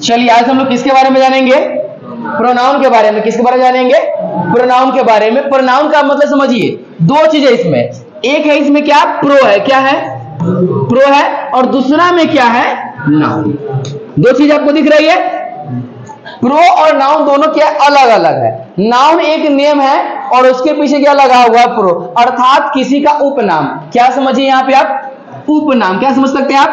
चलिए आज हम लोग किसके बारे में जानेंगे? प्रोनाउन के बारे में। किसके बारे में जानेंगे? प्रोनाउन के बारे में। प्रोनाउन का मतलब समझिए, दो चीजें इसमें, एक है इसमें क्या, प्रो है, क्या है, प्रो है, और दूसरा में क्या है, नाउन। दो चीज आपको दिख रही है, प्रो और नाउन दोनों क्या अलग अलग है। नाउन एक नेम है और उसके पीछे क्या लगा हुआ है, प्रो, अर्थात किसी का उपनाम। क्या समझिए यहाँ पे आप, उपनाम। क्या समझ सकते हैं आप,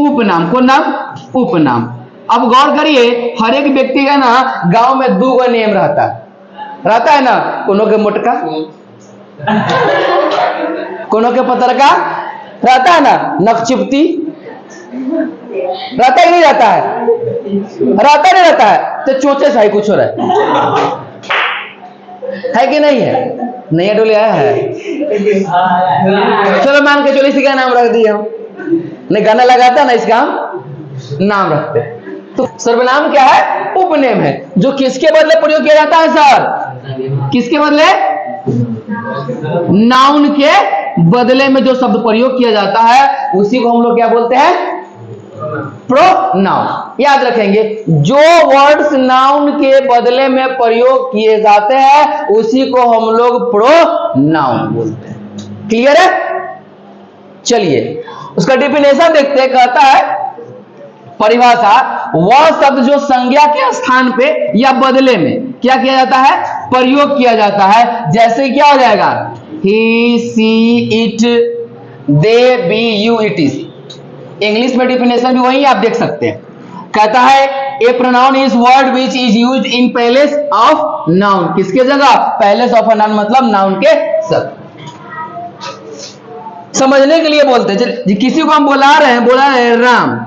उपनाम। कौन नाम, उपनाम। अब गौर करिए, हर एक व्यक्ति का ना गांव में दो नेम रहता है ना, कोनो के मोटका, कोनो के पतरका, रहता है ना, नकचिपती, रहता ही नहीं रहता है, रहता नहीं रहता है, तो चोचे साई कुछ हो रहा है कि नहीं है? नया डोले आया है, चलो मान के चलो इसी का नाम रख दिया हम, नहीं गाना लगाता ना, इसका हम नाम रखते हैं। तो सर्वनाम क्या है, उपनेम है, जो किसके बदले प्रयोग किया जाता है सर, किसके बदले, नाउन के बदले में जो शब्द प्रयोग किया जाता है उसी को हम लोग क्या बोलते हैं, प्रोनाउन। याद रखेंगे, जो वर्ड्स नाउन के बदले में प्रयोग किए जाते हैं उसी को हम लोग प्रोनाउन बोलते हैं। क्लियर है? चलिए उसका डेफिनेशन देखते हैं। कहता है परिभाषा, वह शब्द जो संज्ञा के स्थान पे या बदले में क्या किया जाता है, प्रयोग किया जाता है। जैसे क्या हो जाएगा, he, she, it, they, we, you, it is. English में डेफिनेशन भी वही आप देख सकते हैं। कहता है a pronoun is word which is used in place of noun. किसके जगह, प्लेस ऑफ अ नाउन, मतलब नाउन के शब्द। समझने के लिए बोलते हैं, किसी को हम बोला रहे हैं राम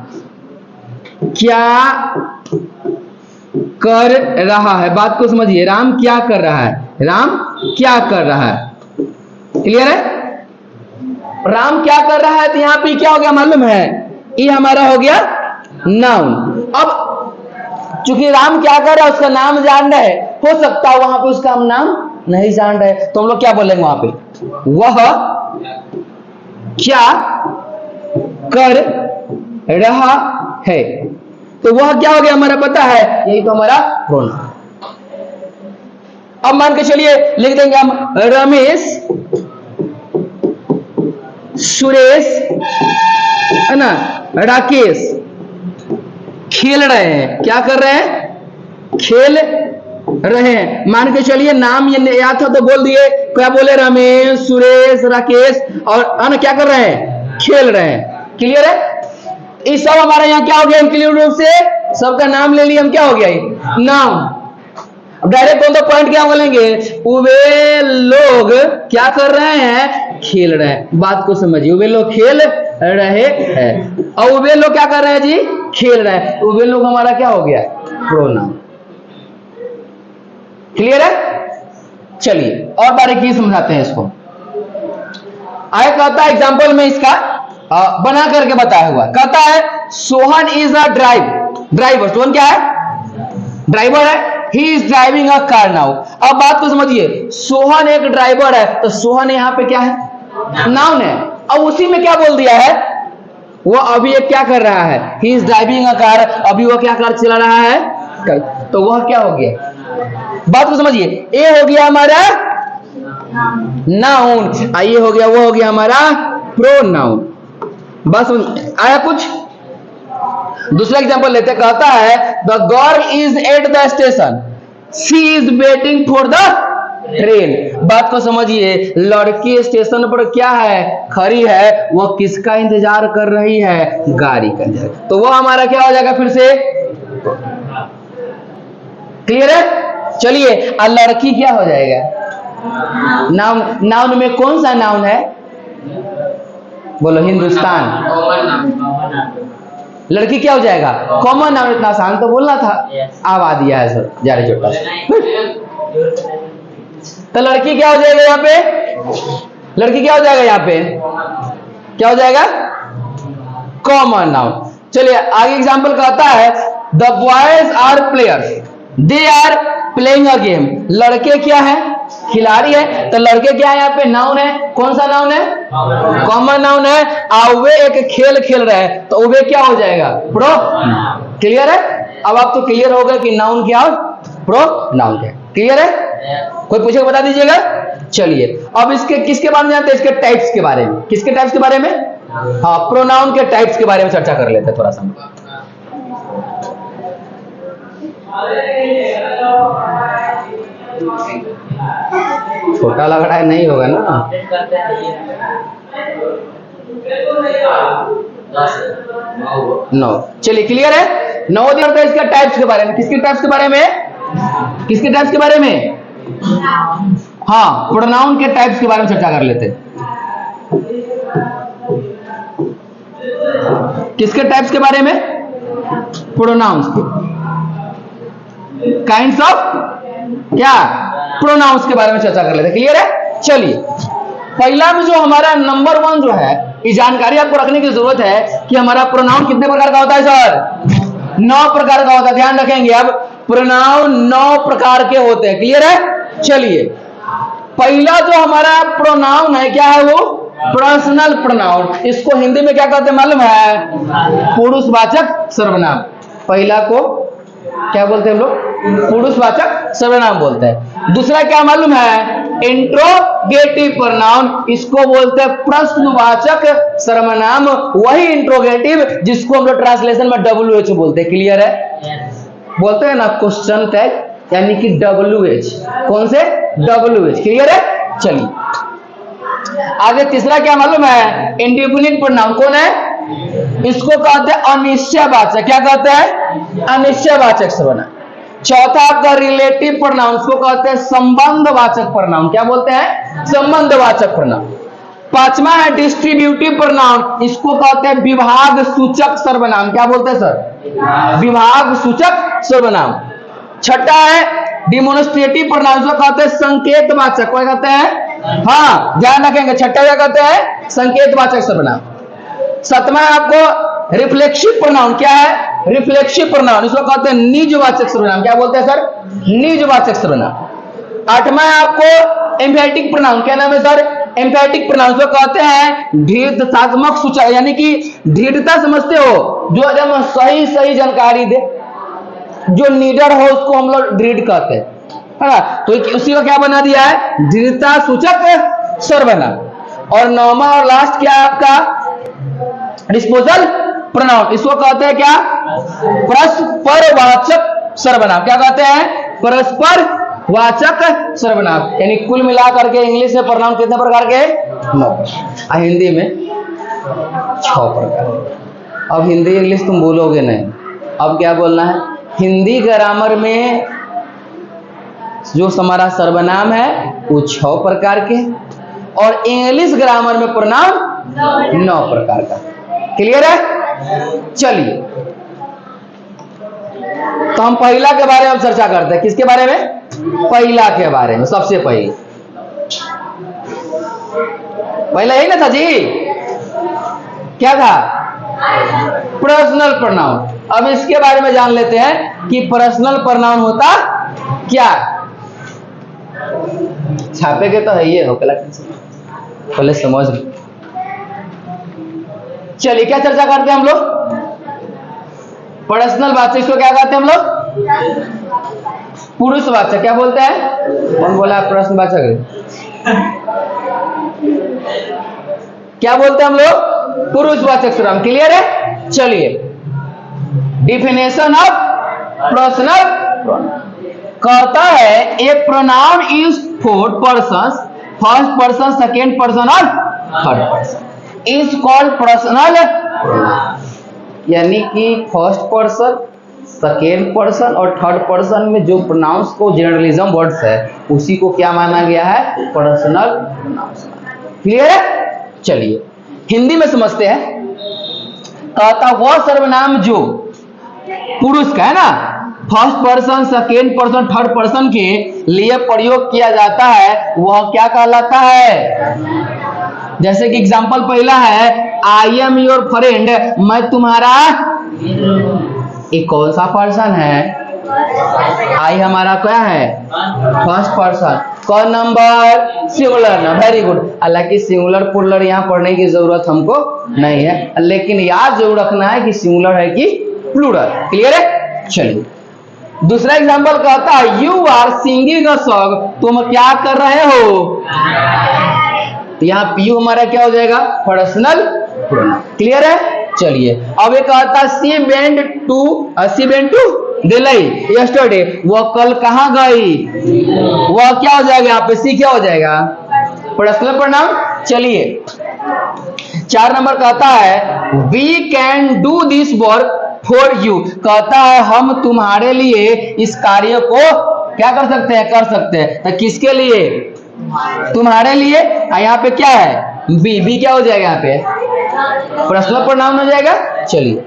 क्या कर रहा है, बात को समझिए, राम क्या कर रहा है, राम क्या कर रहा है। क्लियर है? राम क्या कर रहा है, तो यहां पे क्या हो गया मालूम है, ये हमारा हो गया नाउन। अब चूंकि राम क्या कर रहा है उसका नाम जान रहे, हो सकता है वहां पे उसका हम नाम नहीं जान रहे, तो हम लोग क्या बोलेंगे वहां पे, वह क्या कर रहा है, तो वह क्या हो गया हमारा, पता है, यही तो हमारा प्रोनाउन। अब मान के चलिए लिख देंगे हम, रमेश, सुरेश, है ना, राकेश खेल रहे हैं। क्या कर रहे हैं, खेल रहे हैं। मान के चलिए नाम ये याद था तो बोल दिए, क्या बोले, रमेश, सुरेश, राकेश, और ना क्या कर रहे हैं, खेल रहे हैं। क्लियर है? इस सब हमारे यहाँ क्या हो गया, इंक्लूड रूप से सबका नाम ले लिया हम, क्या हो गया, noun. Direct on the point क्या बोलेंगे, वे लोग क्या कर रहे हैं, खेल रहे हैं। बात को समझिए, वे लोग खेल रहे हैं, और वे लोग क्या कर रहे हैं जी, खेल रहे हैं। वे लोग हमारा क्या हो गया, प्रोनाउन। क्लियर है? चलिए और बारीकी समझाते हैं इसको। आगे कहता है एग्जाम्पल में इसका बना करके बताया हुआ, कहता है Sohan is a driver. Sohan क्या है, ड्राइवर है। He is driving a car now. अब बात को समझिए, सोहन एक ड्राइवर है, तो सोहन यहाँ पे क्या है, नाउन है। अब उसी में क्या बोल दिया है, वो अभी एक क्या कर रहा है, he is driving a car, अभी वो क्या कार चला रहा है, तो वह क्या हो गया। बात को समझिए, ए हो गया हमारा नाउन, ये हो गया, वो हो गया हमारा प्रोनाउन। बस आया कुछ। दूसरा एग्जांपल लेते, कहता है the girl is at the station, she is waiting for the train. बात को समझिए, लड़की स्टेशन पर क्या है, खड़ी है, वो किसका इंतजार कर रही है, गाड़ी का इंतजार, तो वो हमारा क्या हो जाएगा फिर से। क्लियर है? चलिए, लड़की क्या हो जाएगा, नाउन में कौन सा नाउन है, बोलो, हिंदुस्तान। लड़की क्या हो जाएगा, कॉमन नाउन। इतना आसान तो बोलना था, आवा दिया है सर, जारी जोटा। तो लड़की क्या हो जाएगा यहाँ पे, लड़की क्या हो जाएगा यहाँ पे, क्या हो जाएगा, कॉमन नाउन। चलिए आगे एग्जांपल कहता है the boys are players, they are playing a game. लड़के क्या है, खिलाड़ी है, तो लड़के क्या है यहाँ पे, नाउन है। कौन सा नाउन है, कॉमन नाउन है। वे एक खेल खेल रहे हैं, तो वे क्या हो जाएगा, प्रो। क्लियर है? अब आप तो क्लियर हो गए कि नाउन क्या और प्रोनाउन क्या। क्लियर है? कोई पूछे बता दीजिएगा। चलिए अब इसके किसके बारे में जानते हैं? इसके टाइप्स के बारे में। किसके टाइप्स के बारे में? हाँ, प्रोनाउन के टाइप्स के बारे में चर्चा कर लेते हैं थोड़ा सा। छोटा लग रहा है, नहीं होगा ना? नो, चलिए क्लियर है। 9 दिन होता है इसका टाइप्स के बारे में। किसके टाइप्स के बारे में? किसके टाइप्स के बारे में? हाँ, प्रोनाउन के टाइप्स के बारे में चर्चा कर लेते हैं। किसके टाइप्स के बारे में? प्रोनाउंस के। काइंड्स ऑफ क्या? प्रोनाउंस के बारे में चर्चा कर लेते हैं। क्लियर है? चलिए पहला में जो हमारा नंबर 1 जो है, ये जानकारी आपको रखने की जरूरत है कि हमारा प्रोनाउन कितने प्रकार का होता है सर? 9 प्रकार का होता है। ध्यान रखेंगे, अब प्रोनाउन 9 प्रकार के होते हैं। क्लियर है? चलिए पहला जो हमारा प्रोनाउन है क्या है? वो पर्सनल प्रोनाउन। इसको हिंदी में क्या कहते हैं मालूम है? पुरुषवाचक सर्वनाम। पहला को क्या बोलते हैं हम लोग? पुरुषवाचक सर्वनाम बोलते हैं। दूसरा क्या मालूम है? Interrogative pronoun. इसको बोलते हैं प्रश्नवाचक सर्वनाम। वही इंट्रोगेटिव जिसको हम लोग ट्रांसलेशन में WH बोलते हैं। क्लियर है? बोलते हैं ना क्वेश्चन टैग, यानी कि WH। कौन से? WH। क्लियर है? चलिए आगे तीसरा क्या मालूम है? Indefinite pronoun. कौन है? इसको कहते हैं अनिश्चयवाचक। क्या कहते हैं? अनिश्चयवाचक सर्वनाम। चौथा आपका रिलेटिव प्रोनाउन, को कहते हैं संबंधवाचक प्रोनाउन। क्या बोलते हैं? संबंधवाचक प्रोनाउन। पांचवा है डिस्ट्रीब्यूटिव प्रोनाउन। इसको कहते हैं विभाग सूचक सर्वनाम। क्या बोलते हैं सर? विभाग सूचक सर्वनाम। छठा है डिमोन्स्ट्रेटिव प्रोनाउन। इसको कहते हैं संकेतवाचक। क्या कहते हैं? हाँ, ध्यान रखेंगे। छठा क्या कहते हैं? संकेतवाचक सर्वनाम। सातवां है आपको रिफ्लेक्सिव प्रोनाउन। क्या है? Reflexive pronoun. इसको कहते हैं निजवाचक सर्वनाम। क्या बोलते हैं सर? निजवाचक सर्वनाम। आठवां है आपको एम्फैटिक प्रोनाउन। क्या नाम है सर? एम्फैटिक प्रोनाउन। इसको कहते हैं दृढ़तात्मक सूचक, यानी कि दृढ़ता समझते हो, जो एकदम सही जानकारी दे, जो नीडर हो उसको हम लोग दृढ़ कहते हैं, है ना? तो उसी का क्या बना दिया है? दृढ़ता सूचक सर्वनाम। और नौवां और लास्ट क्या है आपका? Disposal pronoun. इसको कहते हैं क्या? परस्परवाचक सर्वनाम। क्या कहते हैं? परस्परवाचक सर्वनाम। यानी कुल मिलाकर के इंग्लिश में प्रोनाउन कितने प्रकार के? 9। हिंदी में 6 प्रकार। अब हिंदी इंग्लिश तुम बोलोगे नहीं, अब क्या बोलना है? हिंदी ग्रामर में जो हमारा सर्वनाम है वो 6 प्रकार के, और इंग्लिश ग्रामर में प्रोनाउन 9 प्रकार का। क्लियर है? चलिए तो हम पहला के बारे में चर्चा करते हैं। किसके बारे में? पहला के बारे में। सबसे पहला यही ना था जी? क्या था? Personal pronoun. अब इसके बारे में जान लेते हैं कि पर्सनल प्रोनाउन होता क्या। छापेगे तो है ये हो, पहले समझ लो। चलिए क्या चर्चा करते हैं हम लोग? पर्सनल वाचक। इसको क्या कहते हैं हम लोग? पुरुषवाचक। क्या बोलते हैं? कौन बोला प्रश्नवाचक? क्या बोलते हैं हम लोग? पुरुषवाचक सर्वनाम। क्लियर है? चलिए डिफिनेशन ऑफ पर्सनल प्रोनाउन कहता है a pronoun is for persons, first person, second person और third person, is called personal pronoun. यानी कि फर्स्ट पर्सन, सेकेंड पर्सन और थर्ड पर्सन में जो प्रोनाउंस को जनरलिज्म वर्ड्स है उसी को क्या माना गया है? Personal pronouns. क्लियर है? चलिए हिंदी में समझते हैं। कहता वह सर्वनाम जो पुरुष का है ना, first person, second person, third person के लिए प्रयोग किया जाता है वह क्या कहलाता है? जैसे कि एग्जांपल पहला है आई एम योर फ्रेंड, मैं तुम्हारा। ये कौन सा पर्सन है? आई हमारा क्या है? First person. कौन नंबर? सिंगुलर ना। Very good. हालांकि सिंगुलर प्लूरल यहाँ पढ़ने की जरूरत हमको नहीं है, लेकिन याद जरूर रखना है कि सिंगुलर है कि प्लूरल। क्लियर है? चलिए दूसरा एग्जांपल कहता है you are singing a song, तुम क्या कर रहे हो। तो यहाँ यू हमारा क्या हो जाएगा, पर्सनल प्रोनाउन। क्लियर है? चलिए अब ये कहता है she went to Delhi yesterday, वह कल कहाँ गई। वह क्या हो जाएगा यहाँ पे, सी क्या हो जाएगा, पर्सनल प्रोनाउन। चलिए 4 नंबर कहता है we can do this work for you, कहता है हम तुम्हारे लिए इस कार्य को क्या कर सकते हैं, कर सकते हैं। तो किसके लिए, तुम्हारे लिए। यहाँ पे क्या है, बी क्या हो जाएगा, यहाँ पे पर्सनल प्रोनाउन हो जाएगा। चलिए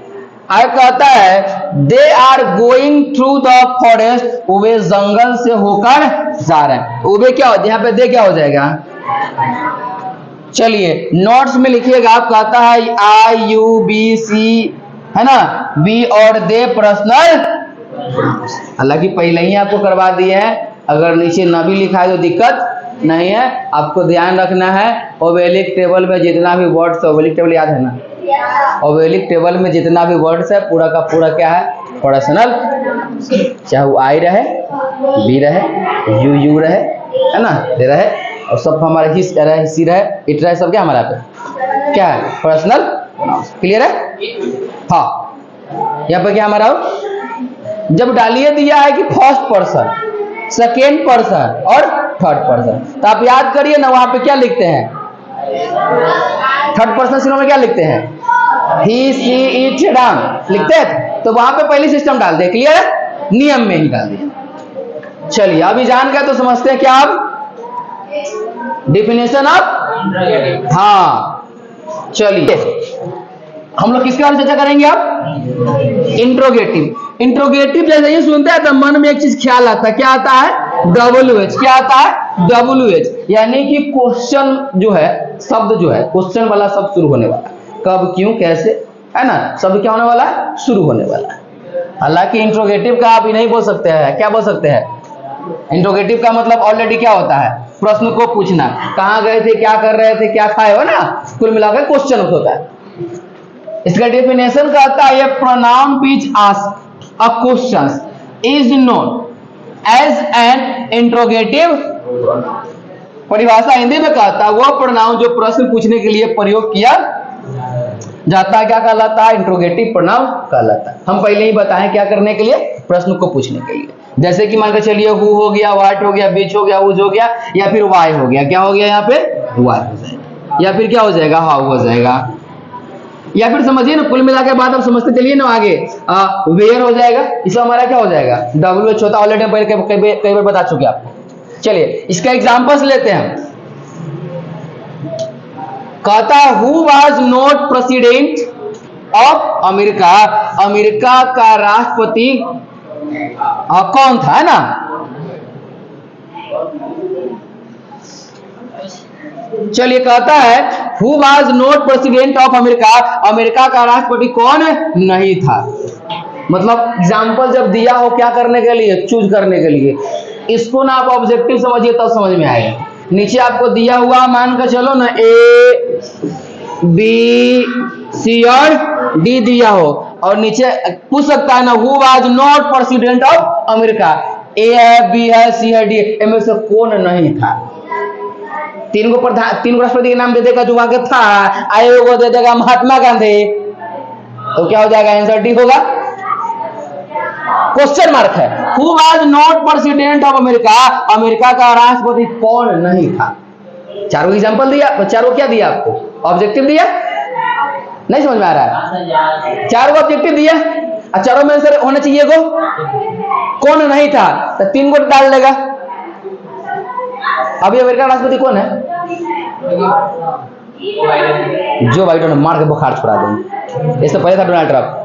आगे कहता है they are going through the forest, वे जंगल से होकर जा रहे हैं। वे क्या हो, यहाँ पे दे क्या हो जाएगा। चलिए नोट्स में लिखिएगा, आप कहता है आई यू बी सी है ना, बी और दे पर्सनल। हालांकि पहले ही आपको करवा दिए हैं, अगर नीचे न भी लिखा है तो दिक्कत नहीं है। आपको ध्यान रखना है ओबेलिक टेबल में जितना भी वर्ड्स, ओबेलिक टेबल याद है ना, ओबेलिक टेबल में जितना भी वर्ड्स है पूरा का पूरा क्या है, पर्सनल। चाहे वो आई रहे, बी रहे, यू रहे, है ना, दे रहे, और सब हमारे हिस रहे, हिस्सी रहे, इट रहे, सब क्या हमारा पे क्या है, पर्सनल। क्लियर है? हाँ यहाँ पे क्या हमारा जब डालिए दिया है कि फर्स्ट पर्सन, सेकेंड पर्सन और थर्ड पर्सन, तो आप याद करिए ना वहां पे क्या लिखते हैं, थर्ड पर्सन सिनो में क्या लिखते हैं, ही सी इट राम लिखते हैं। तो वहां पे पहले सिस्टम डाल दे। क्लियर है? नियम में ही डाल दिया। चलिए अभी जान गए तो समझते हैं क्या आप, डिफिनेशन ऑफ। हाँ चलिए हम लोग किसके बारे में चर्चा करेंगे अब, इंट्रोगेटिव। इंट्रोगेटिव जैसे ही सुनते हैं तो मन में एक चीज ख्याल आता है, क्या आता है, WH। क्या आता है, WH, यानी कि क्वेश्चन जो है, शब्द जो है क्वेश्चन वाला शब्द शुरू होने वाला, कब क्यों कैसे, है ना, शब्द क्या होने वाला है, शुरू होने वाला है। हालांकि इंट्रोगेटिव का आप ही नहीं बोल सकते हैं, क्या बोल सकते हैं, इंट्रोगेटिव का मतलब ऑलरेडी क्या होता है, प्रश्न को पूछना, कहाँ गए थे, क्या कर रहे थे, क्या खाए हो ना, कुल मिलाकर क्वेश्चन होता है। इसका डेफिनेशन कहता है ये pronoun which ask a question is known as an interrogative. परिभाषा हिंदी में कहता है वह प्रोनाउन जो प्रश्न पूछने के लिए प्रयोग किया जाता है, क्या कहलाता है, इंट्रोगेटिव प्रोनाउन कहलाता है। हम पहले ही बताएं क्या करने के लिए, प्रश्न को पूछने के लिए। जैसे कि मान के चलिए हु हो गया, व्हाट हो गया, बीच हो गया, उज हो गया, या फिर वाई हो गया, क्या हो गया यहाँ पे, वाई हो जाएगा, या फिर क्या हो जाएगा, हाउ हो जाएगा, या फिर समझिए ना कुल मिला के बाद अब समझते चलिए ना आगे, वेयर हो जाएगा, इसमें हमारा क्या हो जाएगा, WH होता, ऑलरेडी पहले कई बार बता चुके आपको। चलिए इसका एग्जांपल्स लेते हैं। कहता है who was not president of America, America का राष्ट्रपति कौन था, है ना। चलिए कहता है who was not president of America, America का राष्ट्रपति कौन नहीं था। मतलब एग्जाम्पल जब दिया हो क्या करने के लिए, चूज करने के लिए, इसको ना आप ऑब्जेक्टिव समझिए तब समझ में आएगा। नीचे आपको दिया हुआ मान कर चलो ना A B C और D दिया हो, और नीचे पूछ सकता है ना who was not president of America, A है, B है, C है, D, इनमें से कौन नहीं था। तीन को राष्ट्रपति के नाम दे देगा जो वहां के था, आयोग को दे देगा महात्मा गांधी, तो क्या हो जाएगा, आंसर डी होगा। क्वेश्चन मार्क है, who was not president of America, America का राष्ट्रपति कौन नहीं था। चारों एग्जांपल दिया, तो चारों क्या दिया आपको, ऑब्जेक्टिव दिया, नहीं समझ में आ रहा है, चारों ऑब्जेक्टिव दिया, चारों में आंसर होना चाहिए को कौन नहीं था, तो 3 को डाल देगा। अभी अमेरिका राष्ट्रपति कौन है, जो बाइडेन, मार के बुखार छुड़ा देंगे, इससे पहले था डोनाल्ड ट्रंप।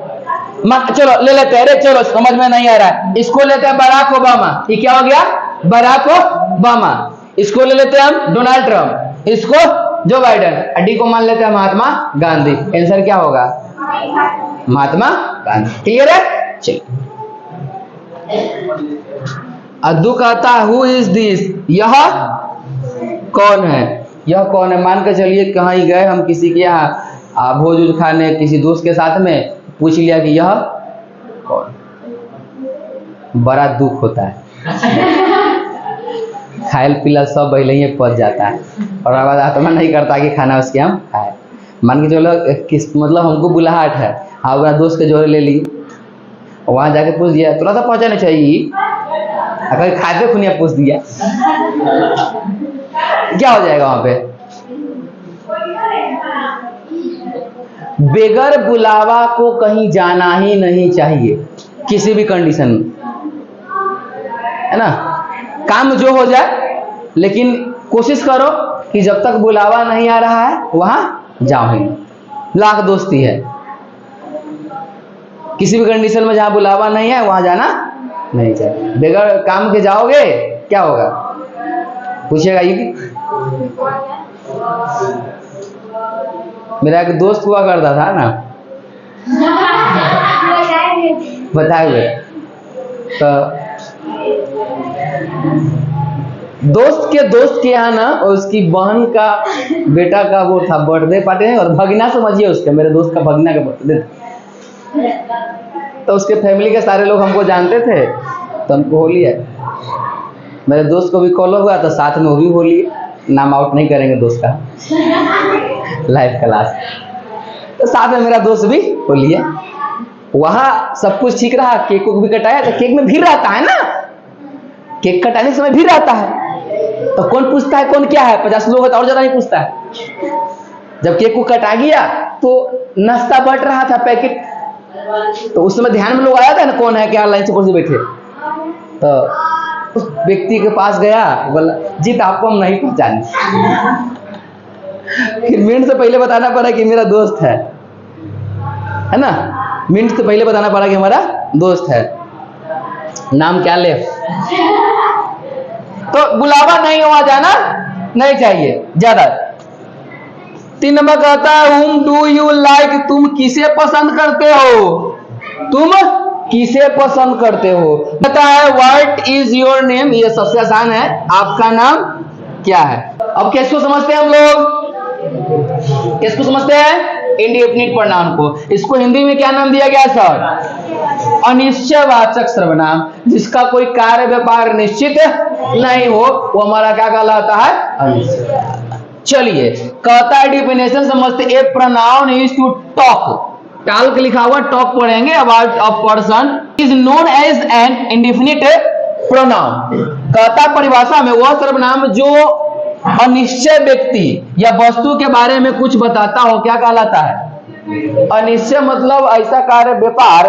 चलो ले लेते हैं, अरे चलो समझ में नहीं आ रहा है, इसको लेते हैं बराक ओबामा, ये क्या हो गया, बराक ओबामा। इसको ले लेते हैं हम डोनाल्ड ट्रंप, इसको जो बाइडेन, डी को मान लेते हैं महात्मा गांधी, आंसर क्या होगा, महात्मा गांधी। क्लियर है? चलिए अद्दू कहता है हु इज दिस, यह कौन है, यह कौन है। मान के चलिए कहीं गए हम किसी के यहाँ भोज खाने, किसी दोस्त के साथ में पूछ लिया कि यह कॉल, बड़ा दुख होता है। खायल पिला सब पहले ही पच जाता है और बाद आत्मा नहीं करता कि खाना उसके हम खाए। मान के चलो किस मतलब हमको बुलाहट है, हाँ अपना दोस्त के जोड़े ले ली, वहाँ जाके पूछ दिया थोड़ा सा पहुँचाना चाहिए, अगर खाते खुनिया पूछ दिया, क्या हो जाएगा वहाँ पे? बेगर बुलावा को कहीं जाना ही नहीं चाहिए किसी भी कंडीशन में, है ना। काम जो हो जाए, लेकिन कोशिश करो कि जब तक बुलावा नहीं आ रहा है वहां जाओ ही। लाख दोस्ती है, किसी भी कंडीशन में जहां बुलावा नहीं है वहां जाना नहीं चाहिए। बेगर काम के जाओगे क्या होगा पूछेगा ये। मेरा एक दोस्त हुआ करता था ना, बताए हुए, तो दोस्त के यहाँ ना उसकी बहन का बेटा का वो था बर्थडे पार्टी, और भगना समझिए उसके, मेरे दोस्त का भगना का बर्थडे। तो उसके फैमिली के सारे लोग हमको जानते थे, तो हमको होली है, मेरे दोस्त को भी कॉल हुआ तो साथ में वो भी होली, नाम आउट नहीं करेंगे दोस्त का, लाइव क्लास, तो साथ में मेरा दोस्त भी होली है। वहाँ सब कुछ ठीक रहा, केक को भी कटाया, तो केक में भीड़ रहता है ना, केक कटाने के समय भीड़ रहता है, तो कौन पूछता है कौन क्या है, 50 लोग तो और ज्यादा नहीं पूछता है। जब केक को कटा गया तो नाश्ता बट रहा था पैकेट, तो उस समय ध्यान में लोग आया था ना कौन है क्या, लाइन से कुर्सी बैठे, तो उस व्यक्ति के पास गया, बोला जी तो आपको हम नहीं पहचाने। फिर मिनट से पहले बताना पड़ा कि मेरा दोस्त है ना, मिनट से पहले बताना पड़ा कि हमारा दोस्त है, नाम क्या ले। तो बुलावा नहीं हुआ जाना नहीं चाहिए ज्यादा। 3 नंबर कहता है whom do you like, तुम किसे पसंद करते हो, तुम किसे पसंद करते हो। कहता है what is your name, ये सबसे आसान है, आपका नाम क्या है। अब किसको समझते हैं हम लोग, किसको समझते हैं, इंडेफिनिट प्रोनाउन को। इसको हिंदी में क्या नाम दिया गया सर, अनिश्चयवाचक सर्वनाम, जिसका कोई कार्य व्यापार निश्चित नहीं हो वो हमारा क्या कहलाता है, अनिश्चय। चलिए कहता है डिफिनेशन समझते, a pronoun is to talk, टाल के लिखा हुआ टॉक पढ़ेंगे, about a person is known as an indefinite pronoun. कहता परिभाषा में वह सर्वनाम जो अनिश्चय व्यक्ति या वस्तु के बारे में कुछ बताता हो क्या कहलाता है, अनिश्चय। मतलब ऐसा कार्य व्यापार,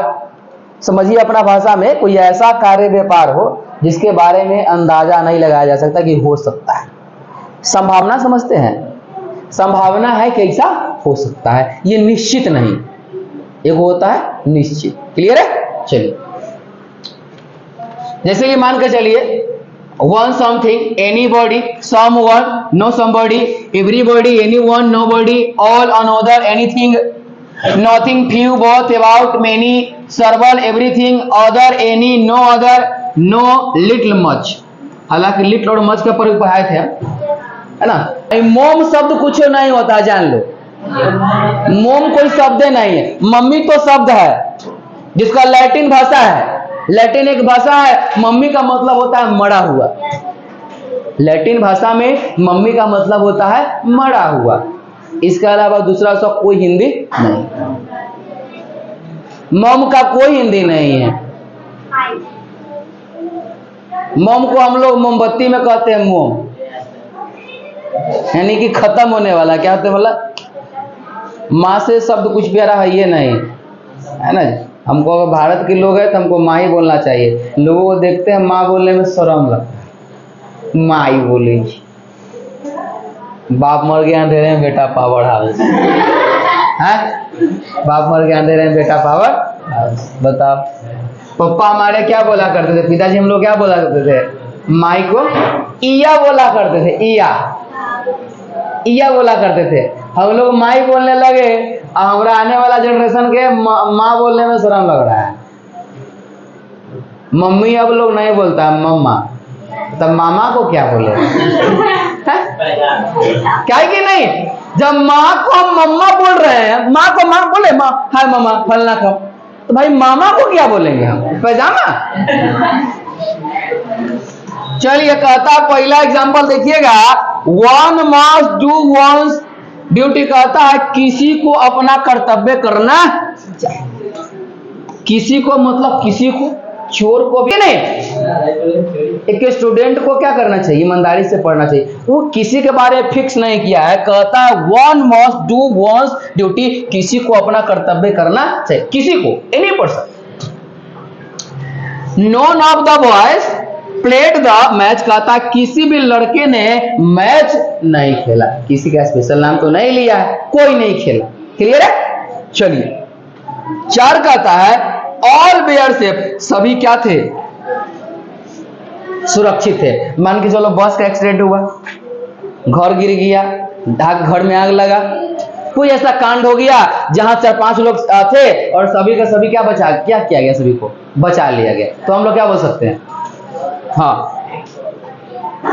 समझिए अपना भाषा में, कोई ऐसा कार्य व्यापार हो जिसके बारे में अंदाजा नहीं लगाया जा सकता कि हो सकता है। संभावना समझते हैं, संभावना है कि ऐसा हो सकता है, ये निश्चित नहीं, एक होता है निश्चित। क्लियर है। चलिए जैसे कि मान के चलिए one something, anybody, someone, no somebody, everybody, anyone, nobody, all, another, anything, nothing, few, both, about, many, several, everything, other, any, no other, no, little, much। हालांकि लिटिल और मच का प्रयोग पढ़ाए थे, है ना। मोम शब्द कुछ नहीं होता, जान लो, मोम कोई शब्द नहीं है। मम्मी तो शब्द है जिसका लैटिन भाषा है, लैटिन एक भाषा है, मम्मी का मतलब होता है मरा हुआ। लैटिन भाषा में मम्मी का मतलब होता है मरा हुआ, इसके अलावा दूसरा शब्द कोई हिंदी नहीं। मम का कोई हिंदी नहीं है। मम को हम लोग मोमबत्ती में कहते हैं मोम, यानी कि खत्म होने वाला। क्या होते हैं मतलब, माँ से शब्द कुछ प्यारा है ये नहीं, है ना। हमको अगर भारत के लोग हैं तो हमको माँ ही बोलना चाहिए। लोगों को देखते हैं माँ बोलने में शर्म लगता है, माँ ही बोलेगी। बाप मर गया अंधेरे में बेटा पावर हाउस है, बाप मर गया अंधेरे में बेटा पावर हाउस। बताओ, पापा हमारे क्या बोला करते थे, पिताजी हम लोग क्या बोला करते थे, माई को इया बोला करते थे, इया बोला करते थे। हम लोग माई बोलने लगे, हमारा आने वाला जनरेशन के माँ बोलने में शर्म लग रहा है। मम्मी अब लोग नहीं बोलता है, मम्मा, तब मामा को क्या बोले क्या कि नहीं। जब माँ को हम मम्मा बोल रहे हैं, माँ को माँ बोले, माँ हाय मामा फलना खाओ, तो भाई मामा को क्या बोलेंगे हम, पैजामा। चलिए कहता पहला एग्जांपल देखिएगा, one must do once duty. कहता है किसी को अपना कर्तव्य करना चाहिए। किसी को मतलब किसी को, चोर को भी नहीं। एक स्टूडेंट को क्या करना चाहिए, ईमानदारी से पढ़ना चाहिए। वो किसी के बारे में फिक्स नहीं किया है। कहता है one must do once duty, किसी को अपना कर्तव्य करना चाहिए, किसी को, any person. None of the boys played the match. कहता किसी भी लड़के ने मैच नहीं खेला, किसी का स्पेशल नाम तो नहीं लिया है, कोई नहीं खेला। क्लियर है। चलिए 4 कहता है ऑल वेयर सेफ, सभी क्या थे, सुरक्षित थे। मान के चलो बस का एक्सीडेंट हुआ, घर गिर गया, डाक घर में आग लगा, कोई ऐसा कांड हो गया जहां 4-5 लोग थे और सभी का सभी क्या किया गया, सभी को बचा लिया गया, तो हम लोग क्या बोल सकते हैं। हाँ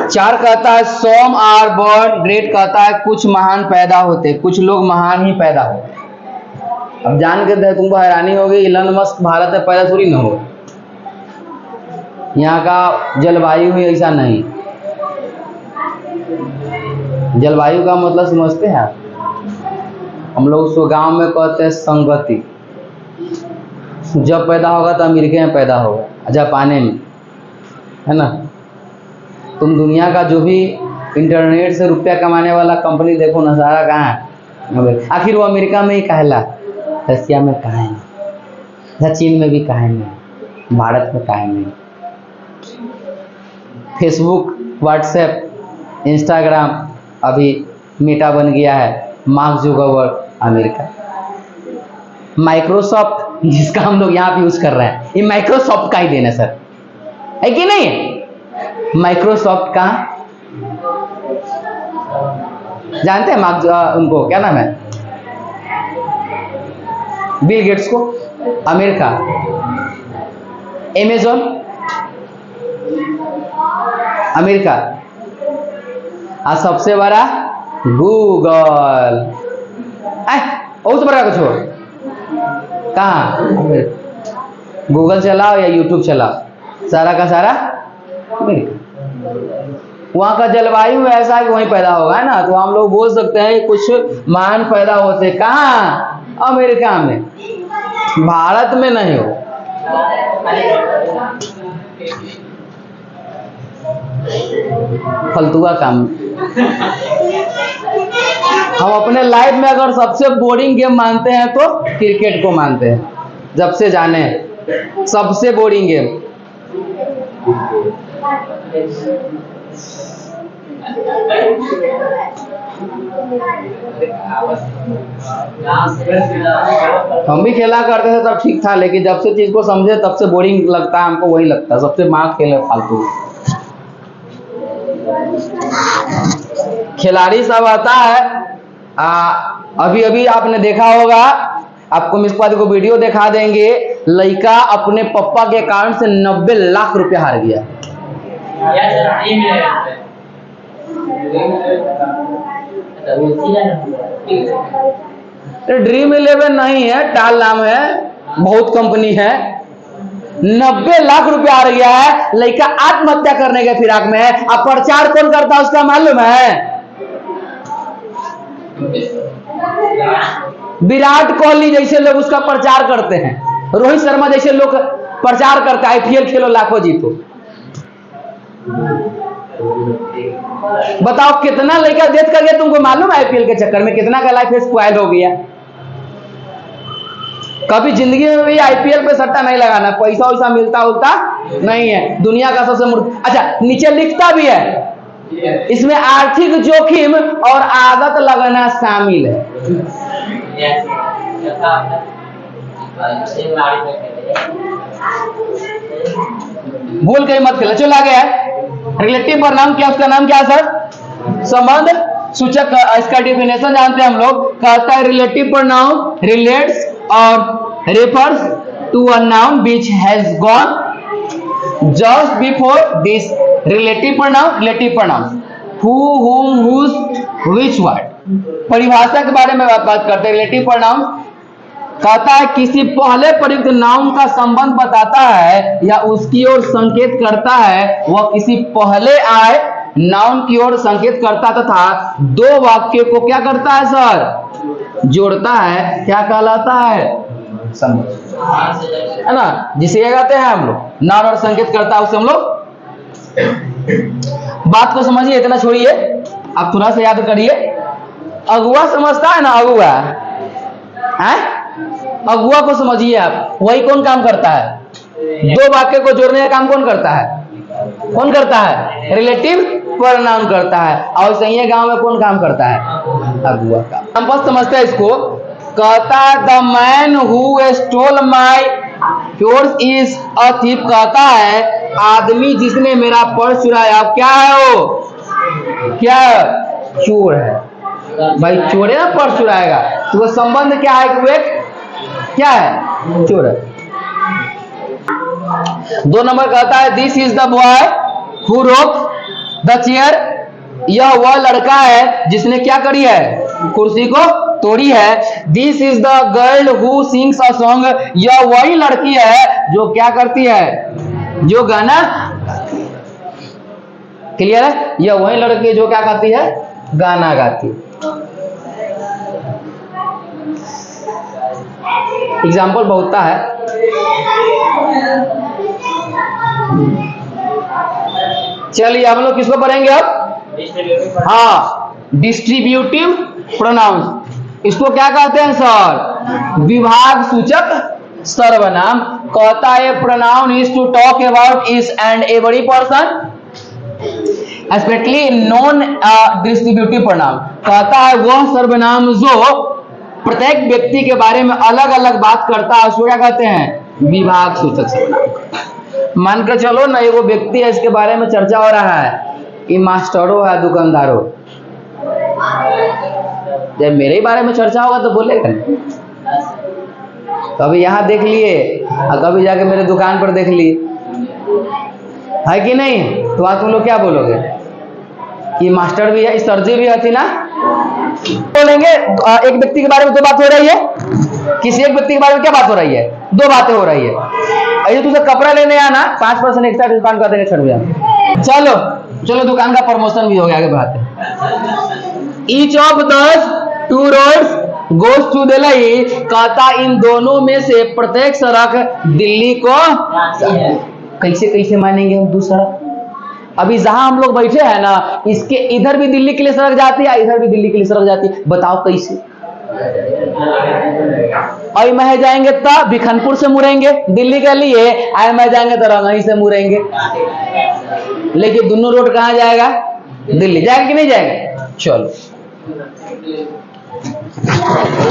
4 कहता है सम आर बॉर्न ग्रेट। कहता है कुछ महान पैदा होते, कुछ लोग महान ही पैदा होते। अब जान के तुमको हैरानी होगी, इलन मस्क भारत में पैदा थोड़ी ना हो। यहाँ का जलवायु ही ऐसा नहीं। जलवायु का मतलब समझते हैं आप, हम लोग उसको गांव में कहते हैं संगति। जब पैदा होगा तो अमेरिका में पैदा होगा, जापान में, है ना। तुम दुनिया का जो भी इंटरनेट से रुपया कमाने वाला कंपनी देखो ना, सारा कहाँ है, आखिर वो अमेरिका में ही कहला, रसिया में कहाँ है, चीन में भी कहाँ नहीं, भारत में कहाँ नहीं। फेसबुक, व्हाट्सएप, इंस्टाग्राम अभी मेटा बन गया है, मार्क जुकरबर्ग अमेरिका। माइक्रोसॉफ्ट जिसका हम लोग यहाँ पे यूज कर रहे हैं, ये माइक्रोसॉफ्ट का ही देना सर, है कि नहीं। माइक्रोसॉफ्ट का जानते हैं, मार्क उनको क्या नाम है, बिल गेट्स को, अमेरिका। अमेज़न अमेरिका, और सबसे बड़ा गूगल। बहुत बड़ा कुछ हो, कहाँ, गूगल चलाओ या यूट्यूब चलाओ, सारा का सारा अमेरिका। वहाँ का जलवायु ऐसा है कि वहीं पैदा होगा, है ना। तो हम लोग बोल सकते हैं कुछ महान पैदा होते कहाँ, अमेरिका में, भारत में नहीं हो। फलतुआ काम। हम अपने लाइफ में अगर सबसे बोरिंग गेम मानते हैं तो क्रिकेट को मानते हैं, जब से जाने सबसे बोरिंग गेम। हम भी खेला करते थे तब ठीक था, लेकिन जब से चीज को समझे तब से बोरिंग लगता है हमको, वही लगता है सबसे मार खेले फालतू। खिलाड़ी सब आता है, अभी अभी आपने देखा होगा, आपको मिसपाद को वीडियो दिखा देंगे, लड़का अपने पापा के अकाउंट से 90 लाख रुपया हार गया। ड्रीम 11 नहीं है, टाल नाम है, बहुत कंपनी है। 90 लाख रुपया हार गया है, लड़का आत्महत्या करने के फिराक में है। अब प्रचार कौन करता है उसका मालूम है, विराट कोहली जैसे लोग उसका प्रचार करते हैं, रोहित शर्मा जैसे लोग प्रचार करते हैं, IPL खेलो लाखों जीतो। बताओ कितना लड़का डेथ कर गया, तुमको मालूम है IPL के चक्कर में कितना का लाइफ स्पॉइल हो गया। कभी जिंदगी में भी IPL पे सट्टा नहीं लगाना, पैसा वैसा मिलता उलता नहीं है, दुनिया का सबसे अच्छा नीचे लिखता भी है, इसमें आर्थिक जोखिम और आदत लगना शामिल है। भूल कहीं मत खेला। चलो आगे है, रिलेटिव प्रोनाउन क्या, उसका नाम क्या सर, संबंध सूचक। इसका डेफिनेशन जानते हैं हम लोग, कहता है रिलेटिव प्रोनाउन रिलेट्स और refers to a noun which has gone just before this. Relative pronoun who, whom, whose, which word. परिभाषा के बारे में बात करते हैं। रिलेटिव प्रोनाउन कहता है किसी पहले प्रयुक्त नाउन का संबंध बताता है या उसकी ओर संकेत करता है, वह किसी पहले आए नाउन की ओर संकेत करता तथा दो वाक्य को क्या करता है सर, जोड़ता है, क्या कहलाता है, संबंध, है ना, जिसे क्या कहते हैं हम लोग नाउन और संकेत करता है, उसे हम लोग। बात को समझिए, इतना छोड़िए, आप थोड़ा सा याद करिए। अगुआ समझता है ना, अगुआ है, अगुआ को समझिए आप, वही कौन काम करता है, दो वाक्य को जोड़ने का काम कौन करता है, कौन करता है, रिलेटिव प्रोनाउन करता है। और सही गांव में कौन काम करता है, अगुआ का। हम बस समझते हैं इसको। कहता है the man who stole my purse is a thief, कहता है आदमी जिसने मेरा पर्स चुराया, क्या है वो, क्या चोर है। भाई चोर है ना, पर्स चुराएगा, तो वो संबंध क्या है, क्या है, चोर है। 2 नंबर कहता है this is the boy who रोक द चेयर, यह वह लड़का है जिसने क्या करी है, कुर्सी को तोड़ी है। This is the girl who sings a song, यह वही लड़की है जो क्या करती है, जो गाना, क्लियर है, यह वही लड़की जो क्या गाती है, गाना गाती है। एग्जाम्पल बहुत है। चलिए हम लोग किसको पढ़ेंगे अब, हाँ, डिस्ट्रीब्यूटिव प्रोनाउंस। इसको क्या कहते हैं सर, विभाग सूचक सर्वनाम। कहता है pronoun is to talk about is and every person, specially non distributive pronoun. कहता है वह सर्वनाम जो प्रत्येक व्यक्ति के बारे में अलग अलग बात करता है, उसको क्या कहते हैं, विभाग सूचक सर्वनाम। मान कर चलो ना, एगो व्यक्ति है, इसके बारे में चर्चा हो रहा है, ये मास्टरों है, दुकानदारों, जब मेरे ही बारे में चर्चा होगा तो बोलेगा, कभी यहाँ देख लिए और कभी जाके मेरे दुकान पर देख लिए, है कि नहीं, तो आज तुम लोग क्या बोलोगे, ये मास्टर भी है, सर जी भी है ना, बोलेंगे। एक व्यक्ति के बारे में 2 बात हो रही है, किसी एक व्यक्ति के बारे में क्या बात हो रही है, 2 बातें हो रही है। अरे तुझे कपड़ा लेने आना, 5% एक्स्ट्रा डिस्काउंट कर देंगे, छड़ में। चलो चलो, दुकान का प्रमोशन भी हो गया, आगे बढ़ाते। Each of the 2 roads goes to Delhi, कहता इन दोनों में से प्रत्येक सड़क दिल्ली को, कैसे कैसे मानेंगे हम दूसरा। अभी जहां हम लोग बैठे हैं ना, इसके इधर भी दिल्ली के लिए सड़क जाती है, इधर भी दिल्ली के लिए सड़क जाती है, बताओ कैसे। आई में जाएंगे तो बिखनपुर से मुड़ेंगे दिल्ली के लिए, आई में जाएंगे तो रंगही से मुड़ेंगे, लेकिन दोनों रोड कहां जाएगा, दिल्ली जाएगा कि नहीं जाएगा। चलो,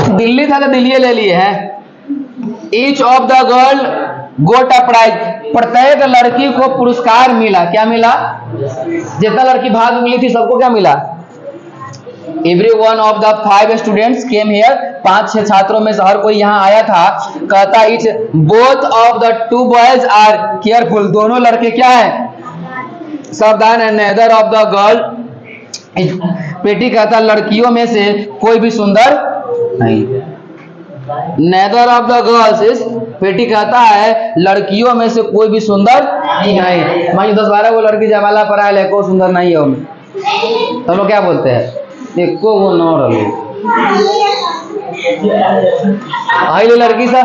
दिल्ली था तो दिल्ली ले लिए हैं। Each of the girl got a prize, प्रत्येक लड़की को पुरस्कार मिला, क्या मिला, जितना लड़की भाग मिली थी सबको क्या मिला। Every one of the 5 students came here, 5-6 छात्रों में से हर कोई यहाँ आया था। कहता each both of the 2 boys are careful, दोनों लड़के क्या है, सावधान है। नेदर ऑफ द गर्ल, पेटी कहता लड़कियों में से कोई भी सुंदर नहीं। Neither of the girls is, pretty कहता है लड़कियों में से कोई भी सुंदर नहीं। मान 10-12 वो लड़की जमाला पर आए, को सुंदर नहीं है उनमें, तो लोग क्या बोलते हैं, देखो वो नौ रही आई लड़की सा,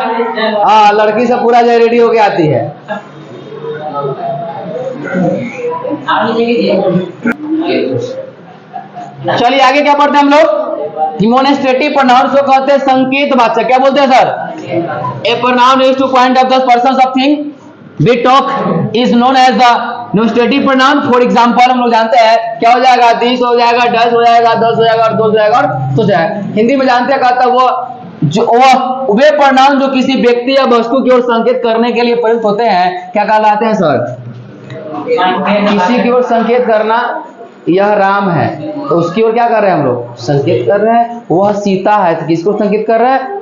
हाँ लड़की सा पूरा जो रेडी होके आती है। चलिए आगे क्या पढ़ते हैं हम लोग, डिमोन्स्ट्रेटिव प्रोनाउंस को कहते हैं संकेत वाचक। क्या बोलते हैं sir, a pronoun is to point of the person of thing we talk is known as the demonstrative pronoun. For example हम लोग जानते हैं क्या हो जाएगा, दिस हो जाएगा, डज हो जाएगा, दस हो जाएगा, और दो हो जाएगा, और तो जाएगा। हिंदी में जानते हैं कहता है वो जो वे प्रोनाउन जो किसी व्यक्ति या वस्तु की ओर संकेत करने के लिए प्रयुक्त होते हैं, क्या कहलाते हैं सर, किसी की ओर संकेत करना। यह राम है तो उसकी ओर क्या कर रहे हैं हम लोग, संकेत कर रहे हैं। वह सीता है तो किसको संकेत कर रहे हैं,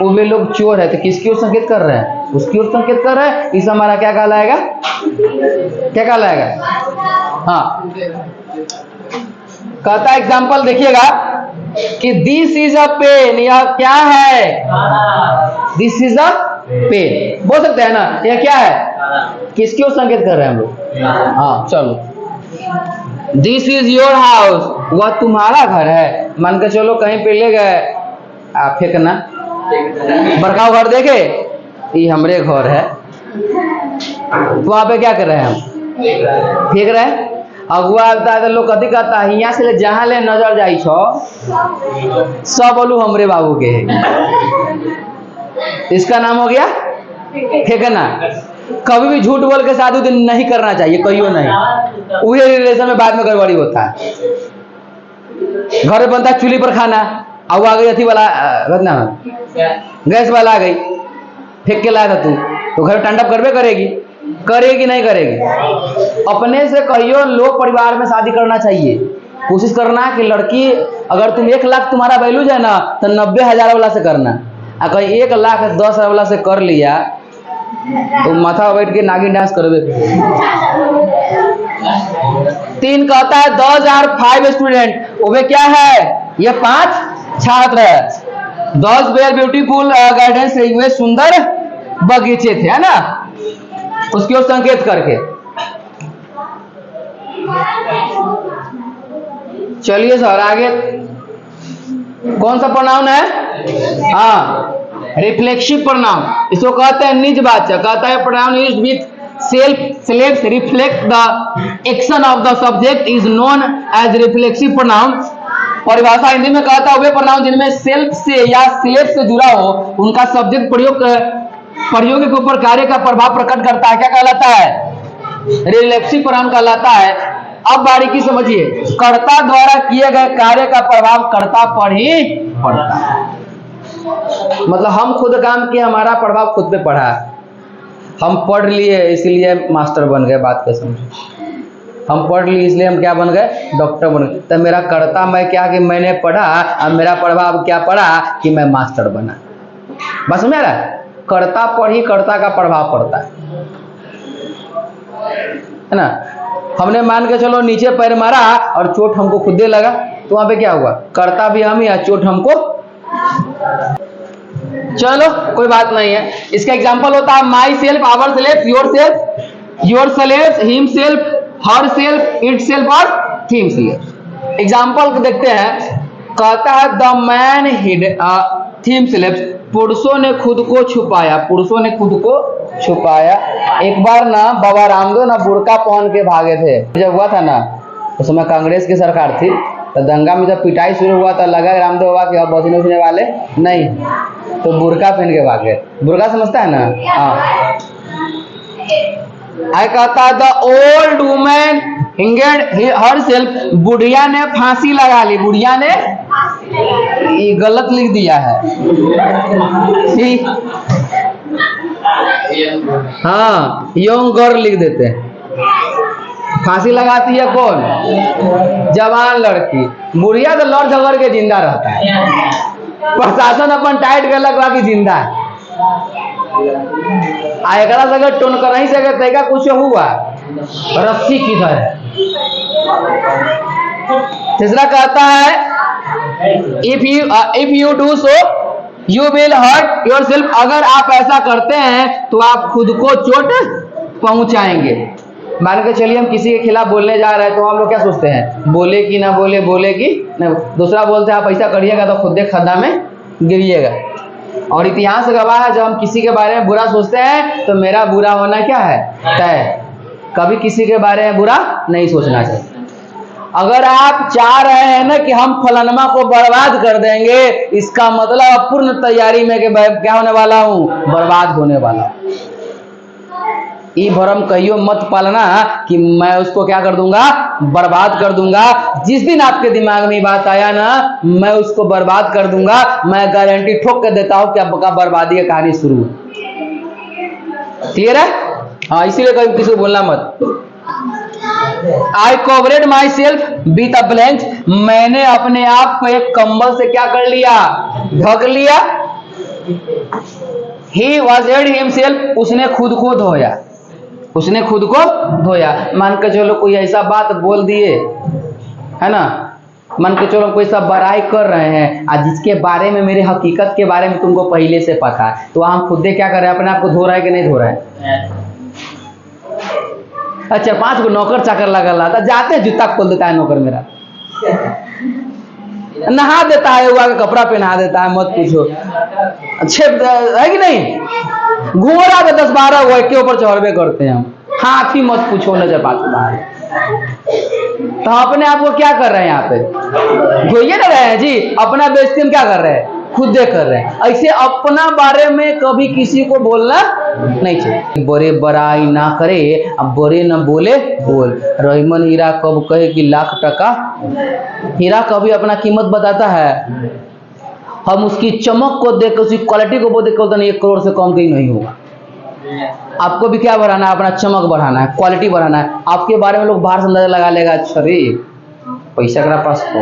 वो वे लोग चोर है तो किसकी ओर संकेत कर रहे हैं, उसकी ओर संकेत कर रहे हैं। इस हमारा क्या कहलाएगा, क्या कहलाएगा, हाँ। कहता है एग्जाम्पल देखिएगा, कि दिस इज अ पेन, यह क्या है? दिस इज अ पेन बोल सकते हैं ना, यह क्या है? किसकी ओर संकेत कर रहे हैं हम लोग? हाँ चलो, दिस इज योर हाउस, वह तुम्हारा घर है। मान के चलो कहीं पे ले गए, आप फेंकना, बड़का घर देखे, ये हमरे घर है, तो वहां पे क्या कर रहे हैं हम? फेंक रहे हैं। अगुआ आता है तो लोग कथी कहता है, यहाँ से ले जहाँ ले नजर जाई छो सब बोलू हमरे बाबू के है। इसका नाम हो गया फेंकना। कभी भी झूठ बोल के शादी नहीं करना चाहिए, कहियो नहीं, वही रिलेशन में बाद में गड़बड़ी होता है। घर में बनता है चूल्ही पर खाना, अब आ गई अथी वाला गैस वाला आ गई, फेंक के लाया था तू, तो घर टंडप करबे करेगी, करेगी नहीं करेगी? अपने से कहियो लोग परिवार में शादी करना चाहिए। कोशिश करना कि लड़की, अगर तुम 1 लाख तुम्हारा वैल्यू है ना, तो 90,000 वाला से करना। अगर 1,10,000 वाला से कर लिया तो माथा बैठ के नागिन डांस करबे। 3 कहता है 2005 स्टूडेंट, वो क्या है? ये 5 छात्र है। 10 वेयर ब्यूटीफुल गार्डन्स, वे सुंदर बगीचे थे, है ना, उसकी ओर संकेत करके। चलिए सर आगे, कौन सा प्रोनाउन है? हाँ, रिफ्लेक्सिव प्रोनाउन, इसको कहते हैं निजवाचक। कहता है pronoun used with self selves reflect the action of the subject is known as reflexive pronoun. परिभाषा हिंदी में कहता है वे प्रोनाउन जिनमें सेल्फ से या स्लेव से जुड़ा हो, उनका सब्जेक्ट प्रयोग के ऊपर कार्य का प्रभाव प्रकट करता है, क्या कहलाता है? रिफ्लेक्सिव प्रोनाउन कहलाता है। अब बारीकी समझिए, कर्ता द्वारा किए गए कार्य का प्रभाव कर्ता पर ही पड़ता है। मतलब हम खुद काम किए, हमारा प्रभाव खुद पे पड़ा। हम पढ़ लिए इसलिए मास्टर बन गए, बात को समझो। हम पढ़ लिए इसलिए हम क्या बन गए? डॉक्टर बन गए। तो मेरा कर्ता मैं क्या कि मैंने पढ़ा, और मेरा प्रभाव क्या पड़ा कि मैं मास्टर बना। बस मेरा कर्ता पर ही कर्ता का प्रभाव पड़ता है ना। हमने मान के चलो नीचे पैर मारा और चोट हमको खुद दे लगा, तो वहां पे क्या हुआ? कर्ता भी हम ही, चोट हमको। चलो कोई बात नहीं है। इसका एग्जांपल होता है myself, ourself, yourself, yourself, himself, herself, itself और थिम सेल्फ। एग्जांपल देखते हैं। कहता है the man hid themself, पुरुषों ने खुद को छुपाया, पुरुषों ने खुद को छुपाया। एक बार ना बाबा रामदेव ना बुर्का पहन के भागे थे, जब हुआ था ना उस समय कांग्रेस की सरकार थी, तो दंगा में जब पिटाई शुरू हुआ तो लगा रामदेव बाबा के अब बचने उठने वाले नहीं, तो बुर्का पहन के भागे। बुर्का समझता है ना? हाँ। आई कहता the old women hanged herself, बुढ़िया ने फांसी लगा ली। बुढ़िया ने, ये गलत लिख दिया है। हाँ, यंग गर्ल लिख देते हैं। फांसी लगाती है कौन? जवान लड़की। बुढ़िया तो लड़ झगड़ के जिंदा रहता है, प्रशासन अपन टाइट कर लगवा की जिंदा है। एकरा सगे टोन कर नहीं सके, तैका कुछ हुआ, रस्सी किधर है? तीसरा कहता है if you do so you will hurt yourself, अगर आप ऐसा करते हैं तो आप खुद को चोट पहुंचाएंगे। मान के चलिए हम किसी के खिलाफ बोलने जा रहे हैं, तो हम लोग क्या सोचते हैं? बोले कि ना बोले, बोले कि ना। दूसरा बोलते हैं आप ऐसा करिएगा तो खुद खड्डा में गिरिएगा। और इतिहास गवाह है, जब हम किसी के बारे में बुरा सोचते हैं तो मेरा बुरा होना क्या है? तय। कभी किसी के बारे में बुरा नहीं सोचना चाहिए। अगर आप चाह रहे हैं ना कि हम फलानमा को बर्बाद कर देंगे, इसका मतलब पूर्ण तैयारी में कि क्या होने वाला हूं? बर्बाद होने वाला। ये भरम कहियो मत पालना कि मैं उसको क्या कर दूंगा? बर्बाद कर दूंगा। जिस दिन आपके दिमाग में बात आया ना मैं उसको बर्बाद कर दूंगा, मैं गारंटी ठोक कर देता हूं कि आपका बर्बादी की कहानी शुरू है। क्लियर है? हाँ, इसीलिए कभी किसी को बोलना मत। I covered myself with a blanket, मैंने अपने आप को एक कंबल से क्या कर लिया? ढक लिया। ही वॉशड हिमसेल्फ, उसने खुद को धोया, उसने खुद को धोया। मान के चलो कोई ऐसा बात बोल दिए है ना मान के चलो कोई सब बड़ाई कर रहे हैं और जिसके बारे में मेरे हकीकत के बारे में तुमको पहले से पता है, तो हम खुद क्या कर रहे हैं, अपने आप को धो रहा है कि नहीं धो रहा है? अच्छा 5 को नौकर चाकर लगा ला था, जाते जूता खोल देता है नौकर मेरा, नहा देता है, हुआ का कपड़ा पहना देता है, मत पूछो। अच्छे है कि नहीं? घोड़ा का 10-12 हुआ के ऊपर चढ़वे करते हैं हम, हाथी मत पूछो नजर पास बाहर। तो अपने आप को क्या कर रहे हैं यहाँ पे? धोइए ना रहे हैं जी, अपना बेइज्जती हम क्या कर रहे हैं? खुद दे कर रहे हैं। ऐसे अपना बारे में कभी किसी को बोलना नहीं चाहिए। बड़े बड़ाई ना करे, अब बड़े न बोले बोल। रहीमन हीरा कब कहे कि लाख टका, हीरा कभी अपना कीमत बताता है? हम उसकी चमक को देख, उसकी क्वालिटी को देख कर 1 करोड़ से कम कहीं नहीं होगा। आपको भी क्या बढ़ाना है? अपना चमक बढ़ाना है, क्वालिटी बढ़ाना है। आपके बारे में लोग बाहर से अंदाजा लगा लेगा, अच्छा रे पैसा के पास हो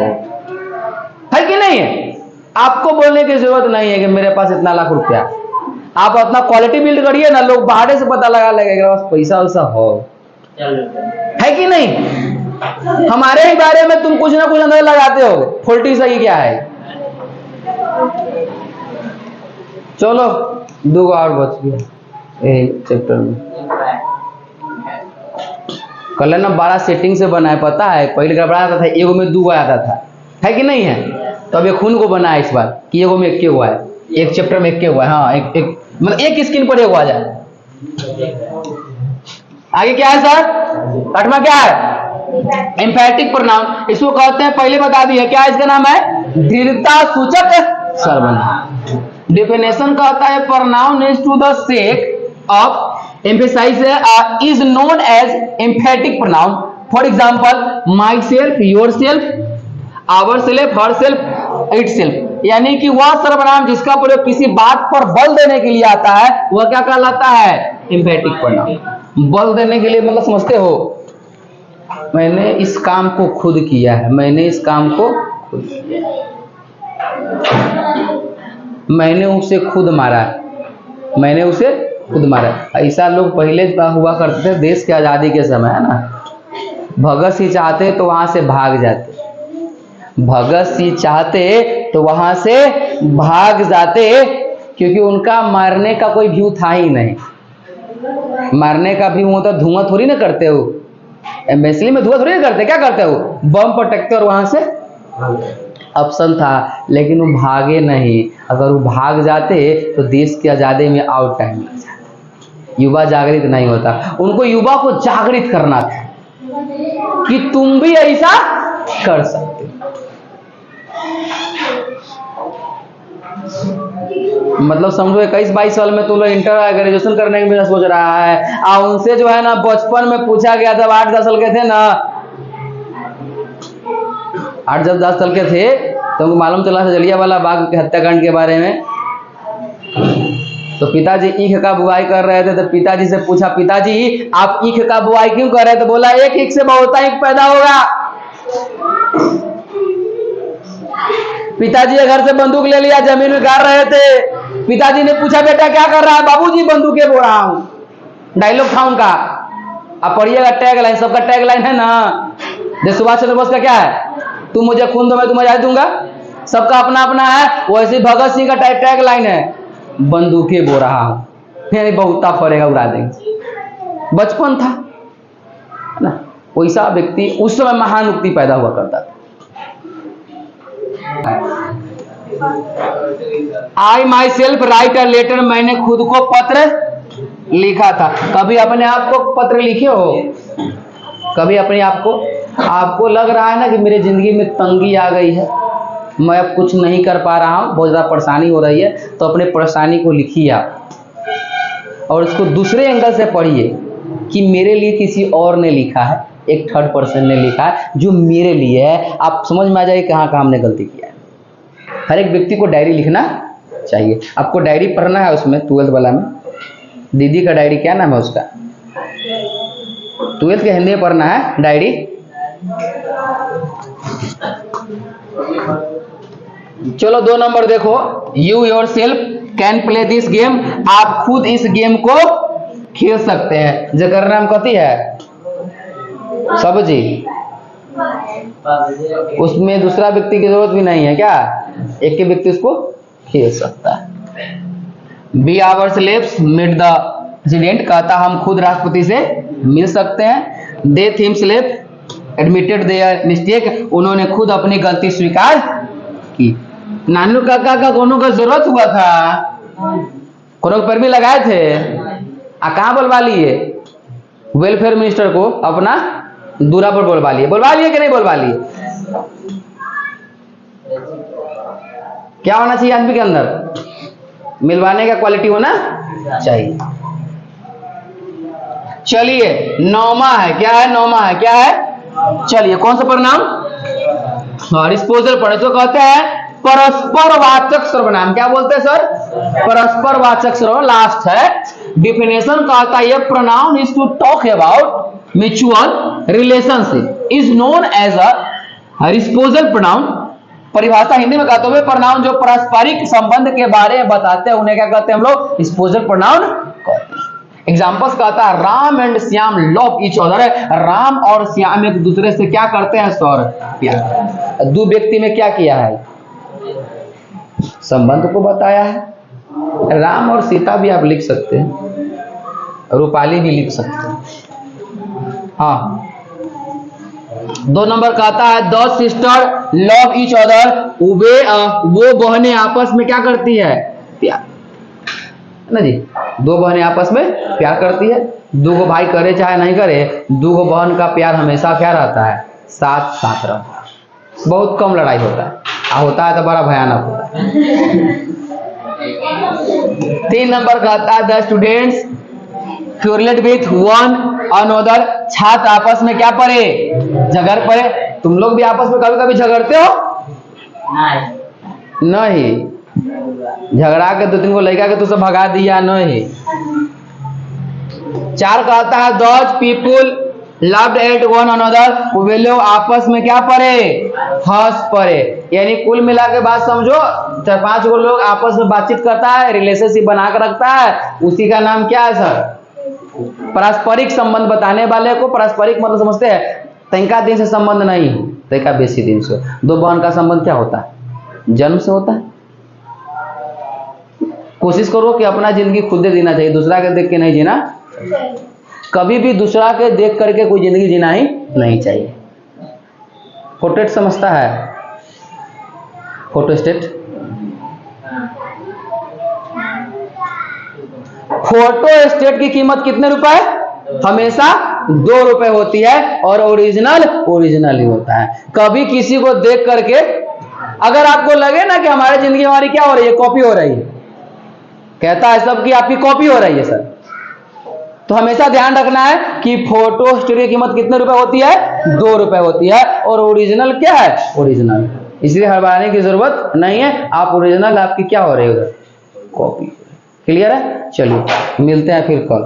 है कि नहीं है? आपको बोलने की जरूरत नहीं है कि मेरे पास इतना लाख रुपया। आप अपना क्वालिटी बिल्ड करिए ना, लोग बाहर से पता लगा लेगा बस पैसा वैसा हो, है कि नहीं? हमारे ही बारे में तुम कुछ ना कुछ अंदाजा लगाते हो, फुलटी सही क्या है। चलो 2 और बच गया चैप्टर में। कल ना 12 सेटिंग से बनाया, पता है पहले गड़बड़ाता था, एगो में 2 आता था, है कि नहीं है? तो अब ये खून को बनाया इस बार कि एगो में 1 हुआ है, एक चैप्टर में 1 हुआ है। हाँ एक मतलब एक स्क्रीन पर 1 आ जाए। आगे क्या है सर? 8वां क्या है? एम्फैटिक प्रोनाउन। इसको कहते हैं, पहले बता दिए क्या इसका नाम है? दृढ़ता सूचक सर्वनाम। डेफिनेशन कहता है pronoun is to the sake of emphasize is known as emphatic pronoun. For example, myself, yourself, ourself, herself, itself। यानी कि वह सर्वनाम जिसका प्रयोग किसी बात पर बल देने के लिए आता है वह क्या कहलाता है? एम्फैटिक प्रोनाउन। बल देने के लिए मतलब समझते हो, मैंने इस काम को खुद किया है, मैंने इस काम को खुद किया, मैंने उसे खुद मारा, मैंने उसे खुद मारा। ऐसा लोग पहले हुआ करते थे देश की आज़ादी के समय, है ना? भगत सिंह चाहते तो वहां से भाग जाते, भगत सिंह चाहते तो वहां से भाग जाते, क्योंकि उनका मारने का कोई व्यू था ही नहीं। मारने का व्यू होता धुआं थोड़ी ना करते हो, एम्बेसी में धुआं थोड़ी ना करते, क्या करते हो? बम पटकते और वहां से ऑप्शन था, लेकिन वो भागे नहीं। अगर वो भाग जाते तो देश की आज़ादी में आउट टाइम लग जाता, युवा जागृत नहीं होता। उनको युवा को जागृत करना था कि तुम भी ऐसा कर सकते हो। मतलब समझो 21-22 साल में तुम लोग इंटर ग्रेजुएशन करने की सोच रहा है, और उनसे जो है ना बचपन में पूछा गया था, 8-10 साल के थे ना, 8-10 साल के थे, तुमको मालूम चला था जलियांवाला बाग के हत्याकांड के बारे में। तो पिताजी ईख का बुआई कर रहे थे, तो पिताजी से पूछा, पिताजी आप ईख का बुआई क्यों कर रहे थे? तो बोला, एक ईख से बहुत ईख पैदा होगा। पिताजी के घर से बंदूक ले लिया, जमीन में गाड़ रहे थे। पिताजी ने पूछा, बेटा क्या कर रहा है? बाबूजी बंदूकें बो रहा हूं। डायलॉग था उनका, आप पढ़िएगा टैग लाइन, सबका टैग लाइन है ना। जैसे सुभाष चंद्र बोस का क्या है? तुम मुझे खून दो मैं तुम्हें आजादी दूंगा। सबका अपना अपना है। वैसे भगत सिंह का टैग लाइन है, बंदूकें बो रहा हूं, फिर बहुता फरेगा उड़ा देंगे। बचपन था ना, वैसा व्यक्ति उस समय महान उक्ति पैदा हुआ करता था। I myself write a letter, मैंने खुद को पत्र लिखा था। कभी अपने आप को पत्र लिखे हो? कभी अपने आप को? आपको लग रहा है ना कि मेरी जिंदगी में तंगी आ गई है, मैं अब कुछ नहीं कर पा रहा हूं, बहुत ज़्यादा परेशानी हो रही है, तो अपने परेशानी को लिखिए आप, और इसको दूसरे एंगल से पढ़िए कि मेरे लिए किसी और ने लिखा है, एक थर्ड पर्सन ने लिखा है जो मेरे लिए है। आप समझ में आ जाए कहाँ कहाँ हमने गलती किया है। हर एक व्यक्ति को डायरी लिखना चाहिए। आपको डायरी पढ़ना है, उसमें 12th वाला में दीदी का डायरी, क्या नाम है उसका, 12th के हिंदी में पढ़ना है डायरी। चलो 2 नंबर देखो, you your self can play this game, आप खुद इस गेम को खेल सकते हैं। जकर नाम कथी है? सब्जी। उसमें दूसरा व्यक्ति की जरूरत भी नहीं है क्या, एक के व्यक्ति उसको खेल सकता है। We ourselves met the president, कहता हम खुद राष्ट्रपति से मिल सकते हैं। They themselves admitted their mistake, उन्होंने खुद अपनी गलती स्वीकार की। नानू काका का कोनो का जरूरत हुआ था, कोनो पर भी लगाए थे, कहाँ बोलवा लिए, वेलफेयर मिनिस्टर को अपना दूरा पर बोलवा लिए कि नहीं बोलवा लिए। क्या होना चाहिए आदमी के अंदर, मिलवाने का क्वालिटी होना चाहिए। चलिए नौमा है, क्या है, नौमा है, क्या है, चलिए कौन सा परिणाम, डिस्पोजल पढ़े तो कहते हैं परस्पर वाचक सर्वनाम, क्या बोलते हैं सर, परस्पर वाचक सर्वनाम, लास्ट है। डिफिनेशन कहता है ये pronoun is to talk about mutual relationship is known as a disposal pronoun. परिभाषा हिंदी में कहते हुए प्रोनाउन जो पारस्परिक संबंध के बारे में बताते हैं उन्हें क्या कहते हैं हम लोग, डिस्पोजल प्रोनाउन कहते हैं। एग्जाम्पल्स कहता है Ram and Shyam love each other, Ram और श्याम एक दूसरे से क्या करते हैं सर, प्यार। दो व्यक्ति में क्या किया है, संबंध को बताया है। राम और सीता भी आप लिख सकते हैं, रूपाली भी लिख सकते हैं। हाँ 2 नंबर कहता है the sister love each other, वो बहनें आपस में क्या करती है, प्यार, ना जी, 2 बहनें आपस में प्यार करती है। 2 भाई करे चाहे नहीं करे, 2 बहन का प्यार हमेशा क्या रहता है, साथ साथ रहता है, बहुत कम लड़ाई होता है, होता है तो बड़ा भयानक होता है। 3 नंबर कहता है the students quarrelled with one another, छात्र आपस में क्या पड़े, झगड़ पड़े। तुम लोग भी आपस में कभी कभी झगड़ते हो, नहीं, झगड़ा के 2-3 को लड़का के तुझसे भगा दिया, नहीं। 4 कहता है those people loved at one another, वे लोग आपस में क्या पड़े, हंस पड़े। यानी कुल मिला के बात समझो, 4-5 को लोग आपस में बातचीत करता है, रिलेशनशिप बना कर रखता है, उसी का नाम क्या है सर, पारस्परिक संबंध। बताने वाले को पारस्परिक मतलब समझते हैं, तनिका दिन से संबंध नहीं, तनिका बेसी दिन से। 2 बहन का संबंध क्या होता है, जन्म से होता है। कोशिश करो कि अपना जिंदगी खुद जीना चाहिए, दूसरा के देख के नहीं जीना, कभी भी दूसरा के देख करके कोई जिंदगी जीना ही नहीं चाहिए। फोटो समझता है, फोटोस्टेट, फोटो स्टेट की कीमत कितने रुपए, हमेशा 2 रुपए होती है, और ओरिजिनल ही होता है। कभी किसी को देख करके अगर आपको लगे ना कि हमारी जिंदगी हमारी क्या हो रही है, कॉपी हो रही है, कहता है सब कि आपकी कॉपी हो रही है सर, तो हमेशा ध्यान रखना है कि फोटो स्टेट की कीमत कितने रुपए होती है, 2 रुपए होती है, और ओरिजिनल क्या है, ओरिजिनल। इसलिए हड़बड़ाने की जरूरत नहीं है, आप ओरिजिनल आपकी क्या हो रही है उधर, कॉपी। क्लियर है, चलिए मिलते हैं फिर कल।